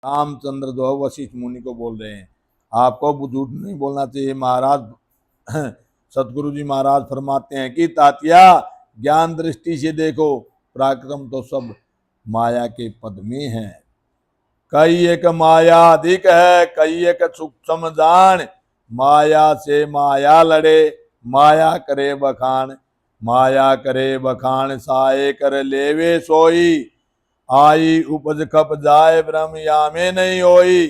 रामचंद्र जो है वशिष्ठ मुनि को बोल रहे हैं, आपको झूठ नहीं बोलना चाहिए महाराज। सतगुरु जी महाराज फरमाते हैं कि तात्या ज्ञान दृष्टि से देखो, पराक्रम तो सब माया के पद में है। कई एक माया अधिक है, कई एक सूक्ष्म जान, माया से माया लड़े, माया करे बखान, माया करे बखान साए कर लेवे सोई, आई उपज खप जाए ब्रह्म या में नहीं होई,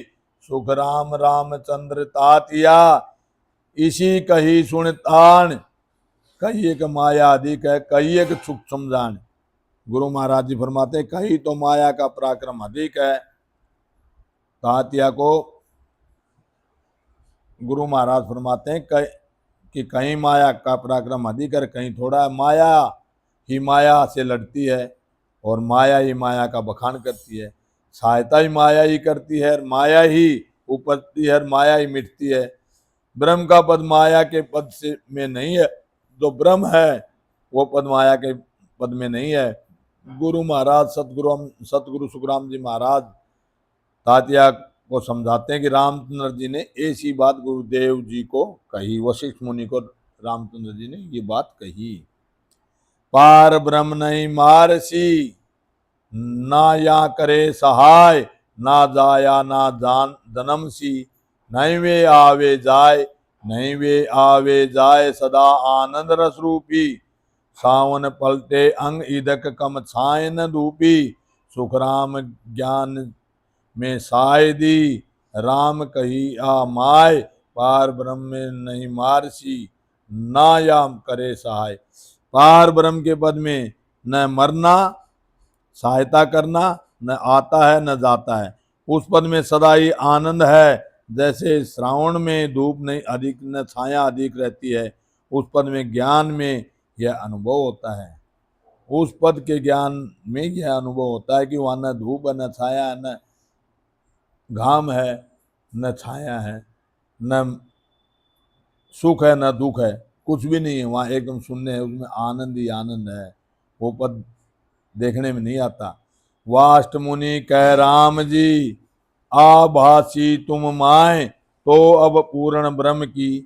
सुख राम रामचंद्र तातिया इसी कही सुन तान, कही एक माया अधिक है, कही एक सूक्ष्म जान। गुरु महाराज जी फरमाते कही तो माया का पराक्रम अधिक है। तातिया को गुरु महाराज फरमाते हैं कि कहीं माया का पराक्रम अधिक है, कहीं थोड़ा है। माया ही माया से लड़ती है और माया ही माया का बखान करती है, सहायता ही माया ही करती है, माया ही उपजती है, माया ही मिटती है। ब्रह्म का पद माया के पद से में नहीं है, जो ब्रह्म है वो पद माया के पद में नहीं है। गुरु महाराज सतगुरु सुखराम जी महाराज तात्या को समझाते हैं कि रामचंद्र जी ने ऐसी बात गुरुदेव जी को कही, वशिष्ठ मुनि को रामचंद्र जी ने ये बात कही। पार ब्रह्म नहीं मारसी, ना या करे सहाय, ना जाया ना जान जन्म सी, नहीं वे आवे जाए, नहीं वे आवे जाए सदा आनंद रस रूपी, सावन पलटे अंग इदक कम छायन धूपी, सुख राम ज्ञान में साय दी, राम कही आ माय, पार ब्रह्म में नहीं मारसी, ना याम करे सहाय। पार ब्रह्म के पद में न मरना सहायता करना, न आता है न जाता है, उस पद में सदा ही आनंद है। जैसे श्रावण में धूप नहीं अधिक न छाया अधिक रहती है, उस पद में ज्ञान में यह अनुभव होता है। उस पद के ज्ञान में यह अनुभव होता है कि वहाँ न धूप है न छाया है, न घाम है न छाया है, न सुख है न दुख है, कुछ भी नहीं है वहाँ, एकदम शून्य है, उसमें आनंद ही आनंद है। वो पद देखने में नहीं आता। वाष्ट मुनि कह राम जी आभासी तुम माए, तो अब पूर्ण ब्रह्म की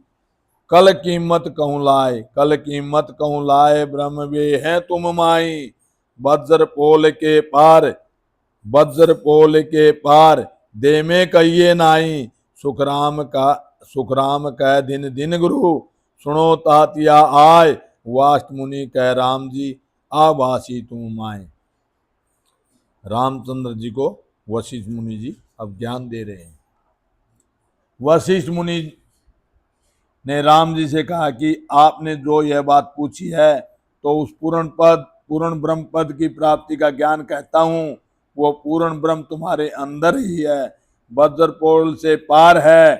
कल कीमत कहूँ लाए, कल कीमत कहूँ लाए, ब्रह्म वे हैं तुम माई, वज्र पोल के पार, वज्र पोल के पार, दे में कहिए नाई, सुखराम कह दिन दिन गुरु, सुनो तातिया आय, वाष्ट मुनि कह राम जी आभासी तुम माए। रामचंद्र जी को वशिष्ठ मुनि जी अब ज्ञान दे रहे हैं। वशिष्ठ मुनि ने राम जी से कहा कि आपने जो यह बात पूछी है, तो उस पूर्ण ब्रह्म पद की प्राप्ति का ज्ञान कहता हूँ, वो पूर्ण ब्रह्म तुम्हारे अंदर ही है, वज्र पोल से पार है,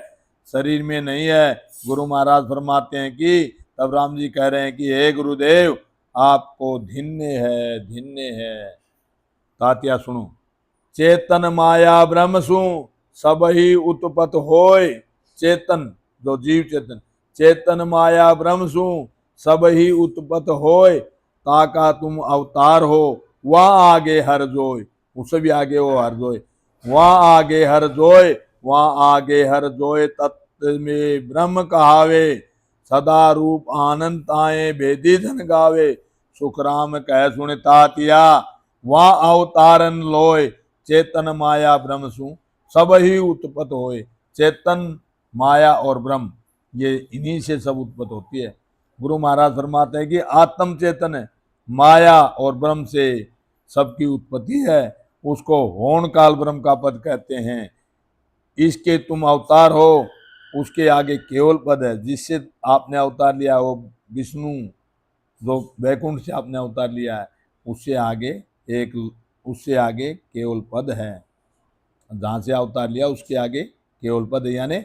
शरीर में नहीं है। गुरु महाराज फरमाते हैं कि तब राम जी कह रहे हैं कि हे गुरुदेव आपको धिन्य है, धिन्य है। तात्या सुनो, चेतन माया ब्रह्म सु सब ही उत्पत होय, चेतन जो जीव चेतन, चेतन माया ब्रह्म सु सब ही उत्पत होय, ताका तुम अवतार हो वहाँ आगे हर जोय, उससे भी आगे हो हर जोय, वहाँ आगे हर जोय, वहाँ आगे हर जोय, तत्व में ब्रह्म कहावे, सदा रूप आनंद ताए भेदी धन गावे, सुख राम कह सुन तातिया वहाँ अवतारन लोय, चेतन माया ब्रह्म सु सब ही उत्पत होए। चेतन माया और ब्रह्म ये इन्हीं से सब उत्पत्त होती है। गुरु महाराज फरमाते हैं कि आत्म चेतन है, माया और ब्रह्म से सबकी उत्पत्ति है, उसको होन काल ब्रह्म का पद कहते हैं। इसके तुम अवतार हो, उसके आगे केवल पद है, जिससे आपने अवतार लिया वो विष्णु जो वैकुंठ से आपने अवतार लिया है, उससे आगे केवल पद है, जहाँ से अवतार लिया उसके आगे केवल पद है। यानी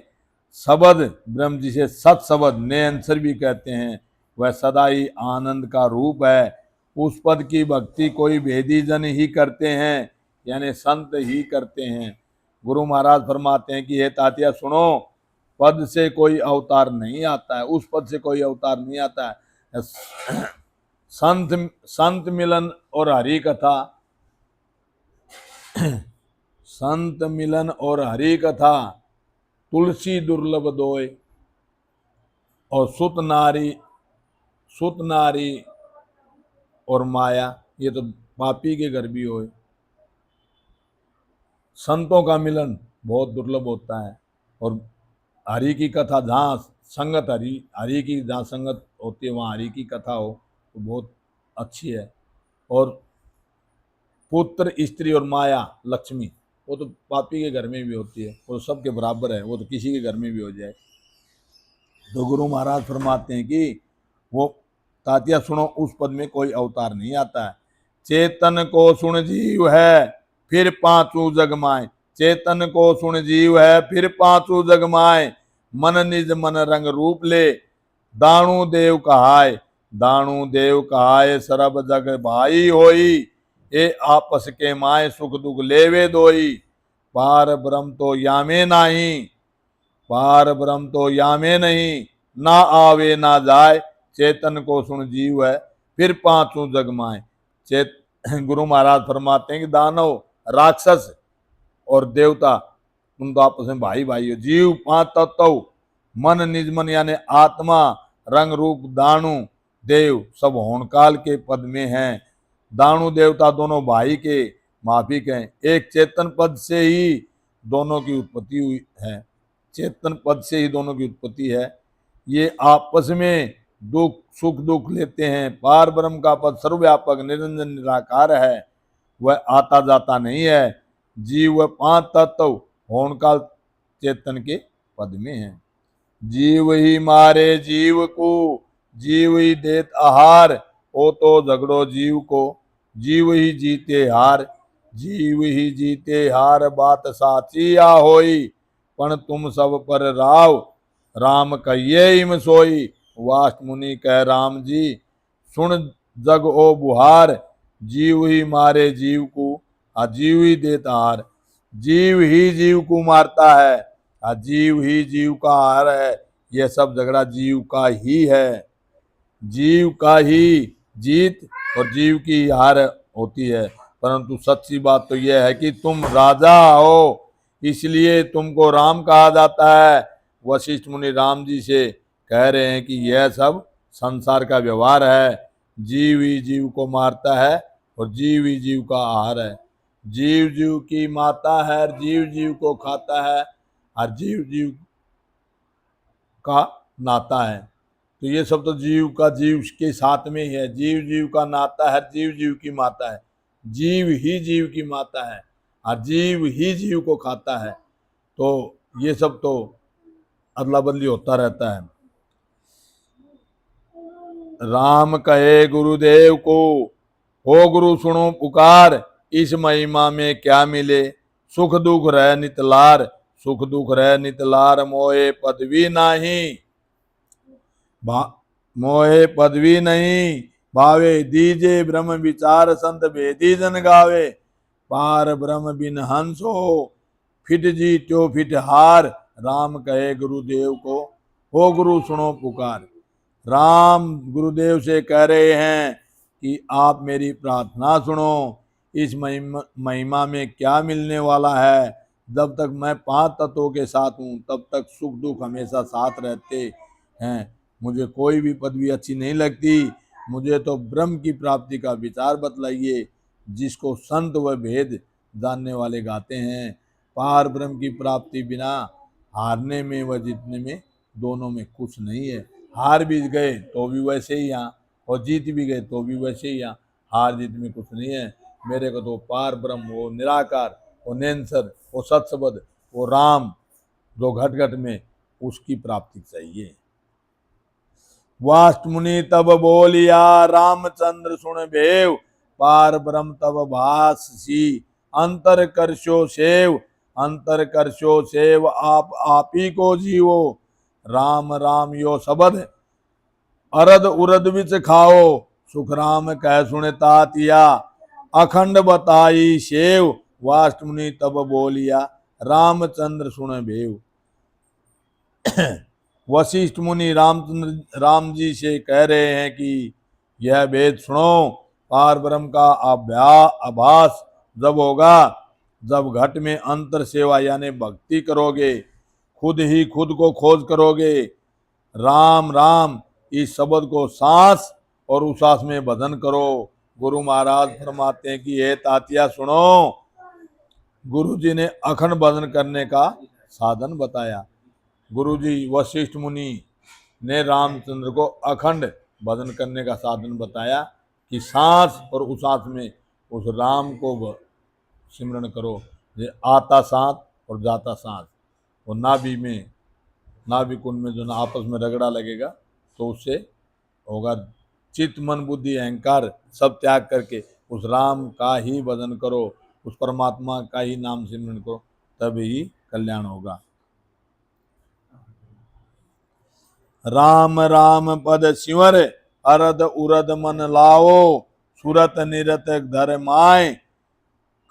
शब्द ब्रह्म जिसे सत शब्द नेअंसर भी कहते हैं, वह सदा ही आनंद का रूप है। उस पद की भक्ति कोई भेदी जन ही करते हैं, यानी संत ही करते हैं। गुरु महाराज फरमाते हैं कि हे तातिया सुनो, पद से कोई अवतार नहीं आता है, उस पद से कोई अवतार नहीं आता है। संत मिलन और हरि कथा संत मिलन और हरि कथा, तुलसी दुर्लभ दोय, और सुत नारी और माया, ये तो पापी के घर भी होए। संतों का मिलन बहुत दुर्लभ होता है, और हरि की कथा जहाँ संगत हरि की जहाँ संगत होती है वहाँ हरि की कथा हो तो बहुत अच्छी है। और पुत्र स्त्री और माया लक्ष्मी, वो तो पापी के घर में भी होती है, वो सबके बराबर है, वो तो किसी के घर में भी हो जाए। तो गुरु महाराज फरमाते हैं कि वो तातिया सुनो, उस पद में कोई अवतार नहीं आता है। चेतन को सुन जीव है फिर पांचों जग माए, चेतन को सुन जीव है फिर पांचों जग माए, मन निज मन रंग रूप ले, दाणु देव कहाय, दाणु देव कहाय, सरब जग भाई होई, ए आपस के माए सुख दुख लेवे दोई, पार ब्रह्म तो यामे नाही, पार ब्रह्म तो यामे नहीं, ना आवे ना जाए, चेतन को सुन जीव है फिर पांचों जग माए। गुरु महाराज फरमाते हैं कि दानव राक्षस और देवता तुम तो आपस में भाई भाई हो। जीव पांच तत्व, मन निज मन यानी आत्मा, रंग रूप दाणु देव सब होनकाल के पद में हैं। दाणु देवता दोनों भाई के माफिक हैं, एक चेतन पद से ही दोनों की उत्पत्ति हुई है, चेतन पद से ही दोनों की उत्पत्ति है। ये आपस में दुख सुख दुख लेते हैं। पार ब्रह्म का पद सर्वव्यापक निरंजन निराकार है, वह आता जाता नहीं है। जीव पांच तत्व होनकाल चेतन के पद में है। जीव ही मारे जीव को, जीव ही देत आहार, ओ तो झगड़ो जीव को, जीव ही जीते हार, जीव ही जीते हार, बात साची आ होई, पण तुम सब पर राव, राम कहिए इम सोई, वाष्ट मुनि कह राम जी, सुन जग ओ बुहार, जीव ही मारे जीव को, अजीव ही देता हार, जीव ही जीव को मारता है, अजीव ही जीव का हार है। यह सब झगड़ा जीव का ही है, जीव का ही जीत और जीव की हार होती है। परंतु सच्ची बात तो यह है कि तुम राजा हो, इसलिए तुमको राम कहा जाता है। वशिष्ठ मुनि राम जी से कह रहे हैं कि यह सब संसार का व्यवहार है, जीव ही जीव को मारता है और जीव ही जीव का आहार है, जीव जीव की माता है, जीव जीव को खाता है और जीव जीव का नाता है। तो ये सब तो जीव का जीव के साथ में ही है, जीव जीव का नाता है, जीव जीव की माता है, जीव ही जीव की माता है और जीव ही जीव को खाता है। तो ये सब तो अदला बदली होता रहता है। राम कहे गुरुदेव को, हो गुरु सुनो पुकार, इस महिमा में क्या मिले, सुख दुख रह नितलार, सुख दुख रह नितलार, मोहे पदवी नहीं, मोहे पदवी नहीं, भावे दीजे ब्रह्म विचार, संत भेदी जन गावे, पार ब्रह्म बिन हंस हो, फिट जी त्यो फिट हार, राम कहे गुरुदेव को, हो गुरु सुनो पुकार। राम गुरुदेव से कह रहे हैं कि आप मेरी प्रार्थना सुनो, इस महिमा में क्या मिलने वाला है। जब तक मैं पांच तत्वों के साथ हूँ तब तक सुख दुख हमेशा साथ रहते हैं। मुझे कोई भी पदवी अच्छी नहीं लगती, मुझे तो ब्रह्म की प्राप्ति का विचार बतलाइए, जिसको संत व भेद जानने वाले गाते हैं। पार ब्रह्म की प्राप्ति बिना हारने में व जीतने में दोनों में कुछ नहीं है। हार भी गए तो भी वैसे ही यहाँ, और जीत भी गए तो भी वैसे ही यहाँ, हार जीत में कुछ नहीं है। मेरे को तो पार ब्रह्म, वो निराकार, वो नेंसर, वो सत्सबद, वो राम जो घट घट में, उसकी प्राप्ति चाहिए। वाष्ट मुनि तब बोलिया, रामचंद्र सुन भेव, पार ब्रह्म तब भासी, अंतर करशो सेव, अंतर करशो सेव, आप ही को जीवो, राम राम यो सबद, अरद उरद विच खाओ, सुख राम कह सुन तातिया, अखंड बताई शेव, वाष्ट मुनि तब बोलिया, रामचंद्र सुन भेव। वशिष्ठ मुनि राम जी से कह रहे हैं कि यह वेद सुनो, पार ब्रह्म का आभास जब होगा जब घट में अंतर सेवा यानी भक्ति करोगे, खुद ही खुद को खोज करोगे, राम राम इस शब्द को सांस और उसास में भजन करो। गुरु महाराज फरमाते हैं कि ये तातिया सुनो, गुरु जी ने अखंड भजन करने का साधन बताया। गुरु जी वशिष्ठ मुनि ने रामचंद्र को अखंड भजन करने का साधन बताया कि सांस और उसास में उस राम को सिमरण करो। ये आता सांस और जाता सांस, और नाभि में, नाभि कुंड में जो ना आपस में रगड़ा लगेगा तो उससे होगा। चित्त मन बुद्धि अहंकार सब त्याग करके उस राम का ही भजन करो, उस परमात्मा का ही नाम सिमरण करो, तभी कल्याण होगा। राम राम पद सिमर अरद उरद मन लाओ, सुरत निरत धर माय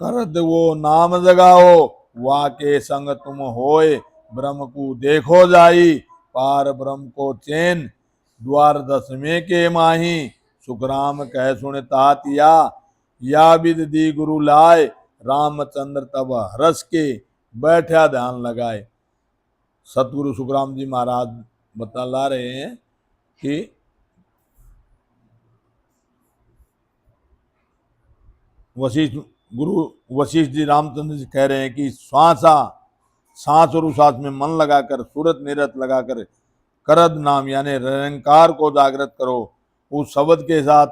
करद वो नाम जगाओ, वाके संग तुम होए ब्रह्म को देखो जाई, पार ब्रह्म को चैन द्वार दसवें के माही, सुखराम कह सुन तातिया या विद दी गुरु लाए, रामचंद्र तब हरस के बैठा ध्यान लगाए। सतगुरु सुखराम जी महाराज बता ला रहे हैं कि गुरु वशिष्ठ जी रामचंद्र जी कह रहे हैं कि सांस और उसास में मन लगाकर, सूरत निरत लगाकर करद नाम यानी निरंकार को जागृत करो, उस शब्द के साथ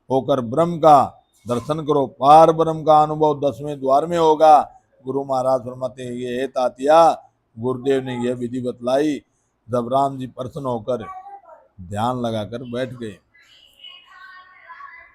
होकर ब्रह्म का दर्शन करो, पार ब्रह्म का अनुभव 10वें द्वार में होगा। गुरु महाराज फरमाते हैं ये तातिया, गुरुदेव ने यह विधि बतलाई जब राम जी प्रसन्न होकर ध्यान लगाकर बैठ गए।